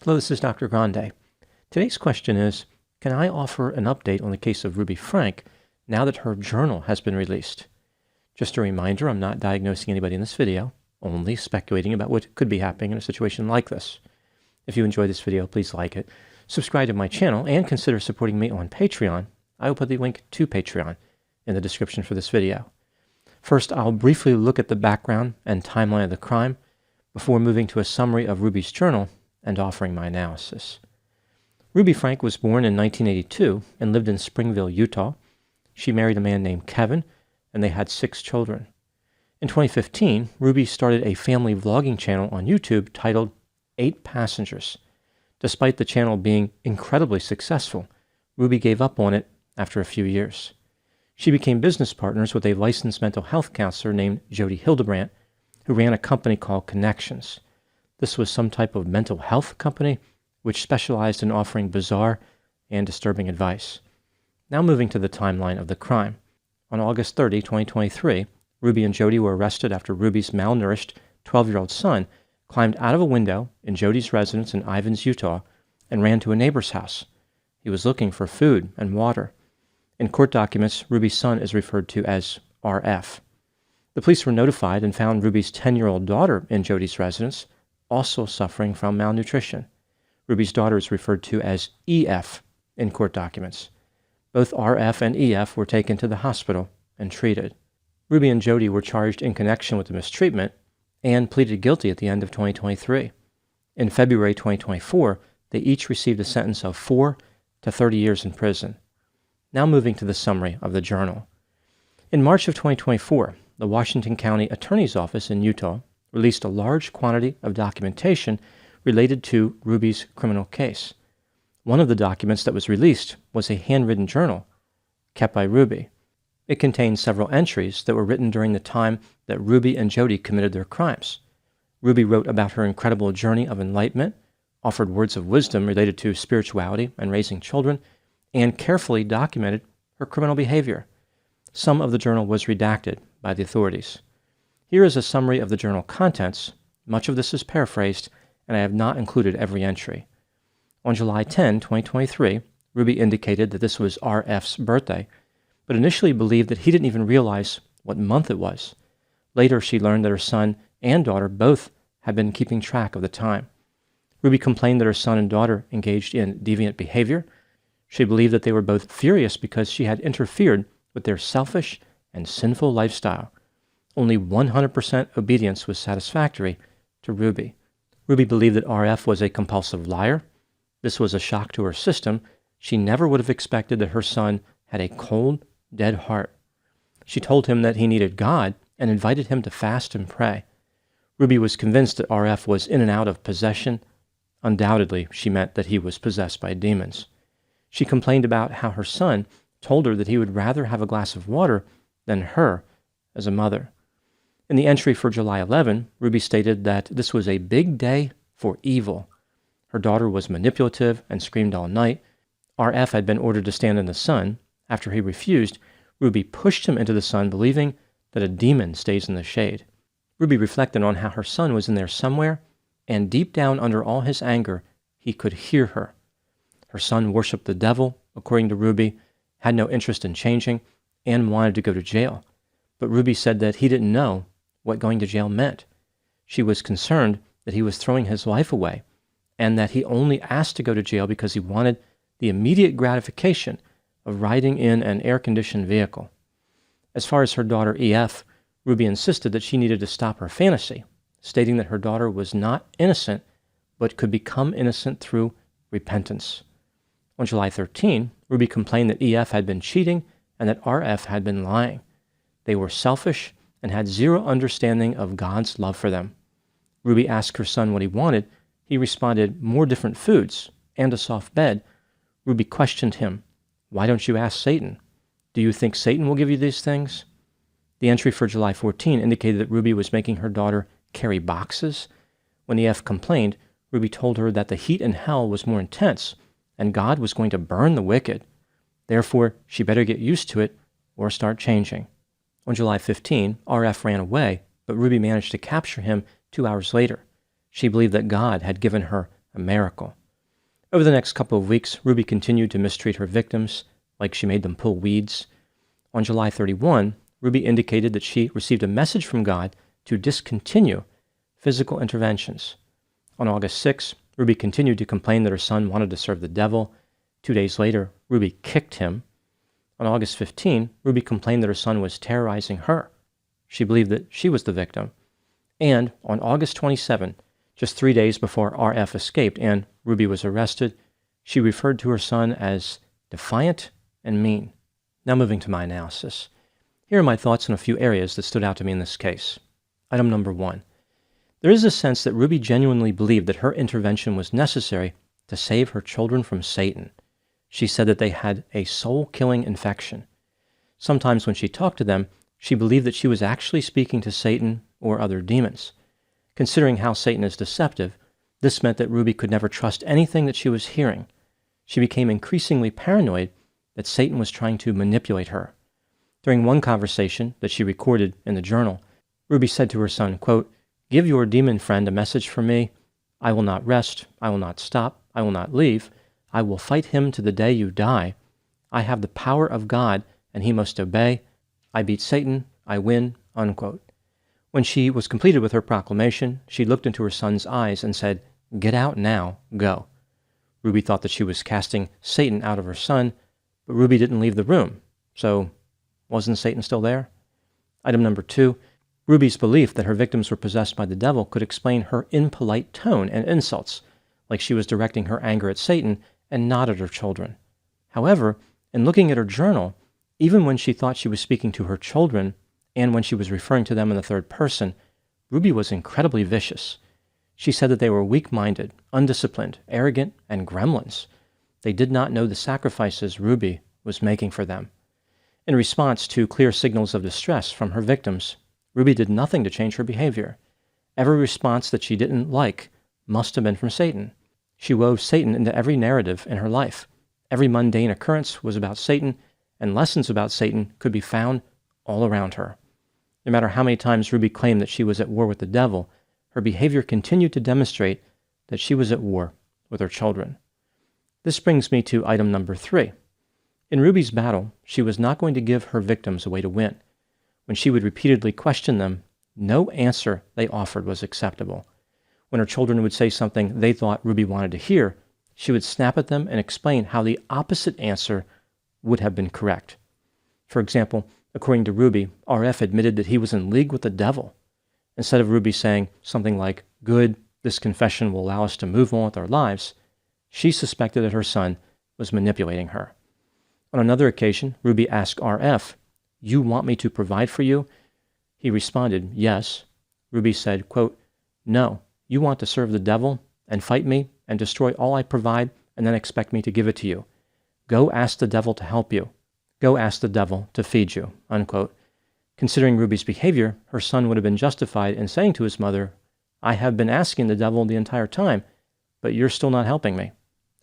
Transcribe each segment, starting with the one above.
Hello, this is Dr. Grande. Today's question is, can I offer an update on the case of Ruby Franke now that her journal has been released? Just a reminder, I'm not diagnosing anybody in this video, only speculating about what could be happening in a situation like this. If you enjoyed this video, please like it, subscribe to my channel, and consider supporting me on Patreon. I will put the link to Patreon in the description for this video. First, I'll briefly look at the background and timeline of the crime before moving to a summary of Ruby's journal and offering my analysis. Ruby Franke was born in 1982 and lived in Springville, Utah. She married a man named Kevin, and they had 6 children. In 2015, Ruby started a family vlogging channel on YouTube titled 8 Passengers. Despite the channel being incredibly successful, Ruby gave up on it after a few years. She became business partners with a licensed mental health counselor named Jody Hildebrandt, who ran a company called Connections. This was some type of mental health company which specialized in offering bizarre and disturbing advice. Now moving to the timeline of the crime. On August 30, 2023, Ruby and Jody were arrested after Ruby's malnourished 12-year-old son climbed out of a window in Jody's residence in Ivins, Utah, and ran to a neighbor's house. He was looking for food and water. In court documents, Ruby's son is referred to as RF. The police were notified and found Ruby's 10-year-old daughter in Jody's residence, also suffering from malnutrition. Ruby's daughter is referred to as EF in court documents. Both RF and EF were taken to the hospital and treated. Ruby and Jody were charged in connection with the mistreatment and pleaded guilty at the end of 2023. In February 2024, they each received a sentence of 4 to 30 years in prison. Now moving to the summary of the journal. In March of 2024, the Washington County Attorney's Office in Utah released a large quantity of documentation related to Ruby's criminal case. One of the documents that was released was a handwritten journal kept by Ruby. It contained several entries that were written during the time that Ruby and Jody committed their crimes. Ruby wrote about her incredible journey of enlightenment, offered words of wisdom related to spirituality and raising children, and carefully documented her criminal behavior. Some of the journal was redacted by the authorities. Here is a summary of the journal contents. Much of this is paraphrased, and I have not included every entry. On July 10, 2023, Ruby indicated that this was RF's birthday, but initially believed that he didn't even realize what month it was. Later, she learned that her son and daughter both had been keeping track of the time. Ruby complained that her son and daughter engaged in deviant behavior. She believed that they were both furious because she had interfered with their selfish and sinful lifestyle. Only 100% obedience was satisfactory to Ruby. Ruby believed that RF was a compulsive liar. This was a shock to her system. She never would have expected that her son had a cold, dead heart. She told him that he needed God and invited him to fast and pray. Ruby was convinced that RF was in and out of possession. Undoubtedly, she meant that he was possessed by demons. She complained about how her son told her that he would rather have a glass of water than her as a mother. In the entry for July 11, Ruby stated that this was a big day for evil. Her daughter was manipulative and screamed all night. RF had been ordered to stand in the sun. After he refused, Ruby pushed him into the sun, believing that a demon stays in the shade. Ruby reflected on how her son was in there somewhere, and deep down under all his anger, he could hear her. Her son worshipped the devil, according to Ruby, had no interest in changing, and wanted to go to jail. But Ruby said that he didn't know what going to jail meant. She was concerned that he was throwing his life away, and that he only asked to go to jail because he wanted the immediate gratification of riding in an air-conditioned vehicle. As far as her daughter EF, Ruby insisted that she needed to stop her fantasy, stating that her daughter was not innocent, but could become innocent through repentance. On July 13, Ruby complained that EF had been cheating and that RF had been lying. They were selfish and had zero understanding of God's love for them. Ruby asked her son what he wanted. He responded, more different foods and a soft bed. Ruby questioned him, why don't you ask Satan? Do you think Satan will give you these things? The entry for July 14 indicated that Ruby was making her daughter carry boxes. When EF complained, Ruby told her that the heat in hell was more intense and God was going to burn the wicked. Therefore, she better get used to it or start changing. On July 15, RF ran away, but Ruby managed to capture him 2 hours later. She believed that God had given her a miracle. Over the next couple of weeks, Ruby continued to mistreat her victims, like she made them pull weeds. On July 31, Ruby indicated that she received a message from God to discontinue physical interventions. On August 6, Ruby continued to complain that her son wanted to serve the devil. 2 days later, Ruby kicked him. On August 15, Ruby complained that her son was terrorizing her. She believed that she was the victim. And on August 27, just 3 days before RF escaped and Ruby was arrested, she referred to her son as defiant and mean. Now moving to my analysis. Here are my thoughts on a few areas that stood out to me in this case. Item number 1. There is a sense that Ruby genuinely believed that her intervention was necessary to save her children from Satan. She said that they had a soul-killing infection. Sometimes when she talked to them, she believed that she was actually speaking to Satan or other demons. Considering how Satan is deceptive, this meant that Ruby could never trust anything that she was hearing. She became increasingly paranoid that Satan was trying to manipulate her. During one conversation that she recorded in the journal, Ruby said to her son, quote, "Give your demon friend a message from me. I will not rest. I will not stop. I will not leave. I will fight him to the day you die. I have the power of God, and he must obey. I beat Satan. I win." Unquote. When she was completed with her proclamation, she looked into her son's eyes and said, "Get out now. Go." Ruby thought that she was casting Satan out of her son, but Ruby didn't leave the room. So, wasn't Satan still there? Item number 2. Ruby's belief that her victims were possessed by the devil could explain her impolite tone and insults, like she was directing her anger at Satan and not at her children. However, in looking at her journal, even when she thought she was speaking to her children and when she was referring to them in the third person, Ruby was incredibly vicious. She said that they were weak-minded, undisciplined, arrogant, and gremlins. They did not know the sacrifices Ruby was making for them. In response to clear signals of distress from her victims, Ruby did nothing to change her behavior. Every response that she didn't like must have been from Satan. She wove Satan into every narrative in her life. Every mundane occurrence was about Satan, and lessons about Satan could be found all around her. No matter how many times Ruby claimed that she was at war with the devil, her behavior continued to demonstrate that she was at war with her children. This brings me to item number 3. In Ruby's battle, she was not going to give her victims a way to win. When she would repeatedly question them, no answer they offered was acceptable. When her children would say something they thought Ruby wanted to hear, she would snap at them and explain how the opposite answer would have been correct. For example, according to Ruby, RF admitted that he was in league with the devil. Instead of Ruby saying something like, "Good, this confession will allow us to move on with our lives," she suspected that her son was manipulating her. On another occasion, Ruby asked RF, "You want me to provide for you?" He responded, "Yes." Ruby said, quote, "No, you want to serve the devil and fight me and destroy all I provide and then expect me to give it to you. Go ask the devil to help you. Go ask the devil to feed you." Unquote. Considering Ruby's behavior, her son would have been justified in saying to his mother, "I have been asking the devil the entire time, but you're still not helping me."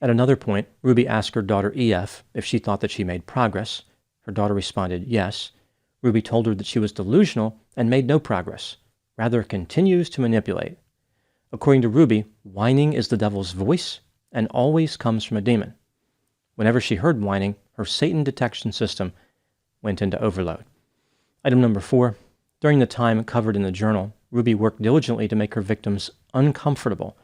At another point, Ruby asked her daughter EF if she thought that she made progress. Her daughter responded, "Yes." Ruby told her that she was delusional and made no progress, rather continues to manipulate. According to Ruby, whining is the devil's voice and always comes from a demon. Whenever she heard whining, her Satan detection system went into overload. Item number 4. During the time covered in the journal, Ruby worked diligently to make her victims uncomfortable.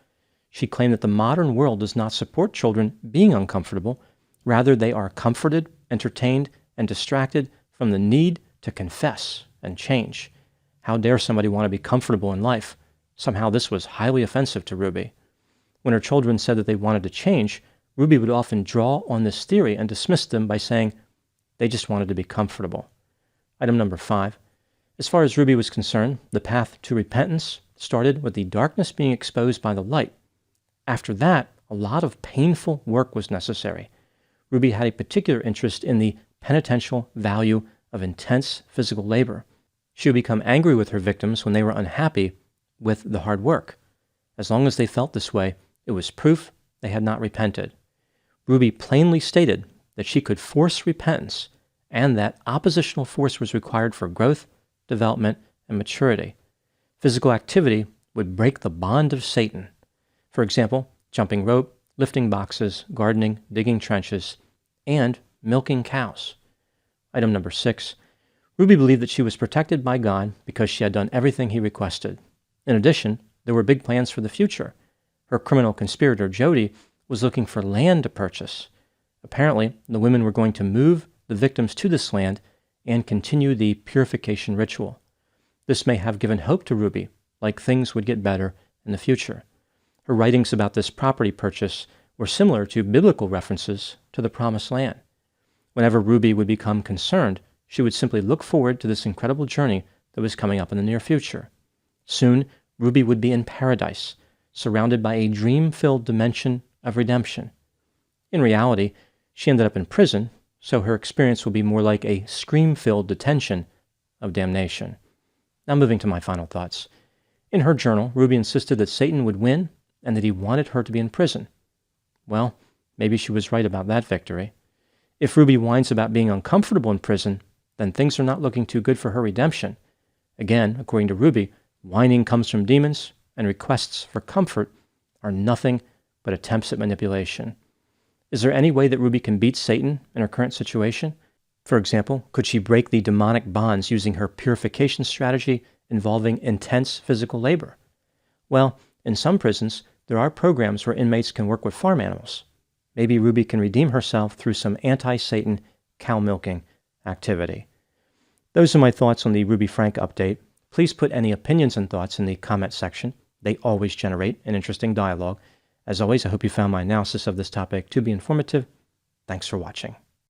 She claimed that the modern world does not support children being uncomfortable. Rather, they are comforted, entertained, and distracted from the need to confess and change. How dare somebody want to be comfortable in life? Somehow this was highly offensive to Ruby. When her children said that they wanted to change, Ruby would often draw on this theory and dismiss them by saying they just wanted to be comfortable. Item number 5. As far as Ruby was concerned, the path to repentance started with the darkness being exposed by the light. After that, a lot of painful work was necessary. Ruby had a particular interest in the penitential value of intense physical labor. She would become angry with her victims when they were unhappy with the hard work. As long as they felt this way, it was proof they had not repented. Ruby plainly stated that she could force repentance and that oppositional force was required for growth, development, and maturity. Physical activity would break the bond of Satan. For example, jumping rope, lifting boxes, gardening, digging trenches, and milking cows. Item number 6. Ruby believed that she was protected by God because she had done everything he requested. In addition, there were big plans for the future. Her criminal conspirator, Jody, was looking for land to purchase. Apparently, the women were going to move the victims to this land and continue the purification ritual. This may have given hope to Ruby, like things would get better in the future. Her writings about this property purchase were similar to biblical references to the Promised Land. Whenever Ruby would become concerned, she would simply look forward to this incredible journey that was coming up in the near future. Soon, Ruby would be in paradise, surrounded by a dream-filled dimension of redemption. In reality, she ended up in prison, so her experience will be more like a scream-filled detention of damnation. Now moving to my final thoughts. In her journal, Ruby insisted that Satan would win and that he wanted her to be in prison. Well, maybe she was right about that victory. If Ruby whines about being uncomfortable in prison, then things are not looking too good for her redemption. Again, according to Ruby, whining comes from demons, and requests for comfort are nothing but attempts at manipulation. Is there any way that Ruby can beat Satan in her current situation? For example, could she break the demonic bonds using her purification strategy involving intense physical labor? Well, in some prisons, there are programs where inmates can work with farm animals. Maybe Ruby can redeem herself through some anti-Satan cow milking activity. Those are my thoughts on the Ruby Franke update. Please put any opinions and thoughts in the comment section. They always generate an interesting dialogue. As always, I hope you found my analysis of this topic to be informative. Thanks for watching.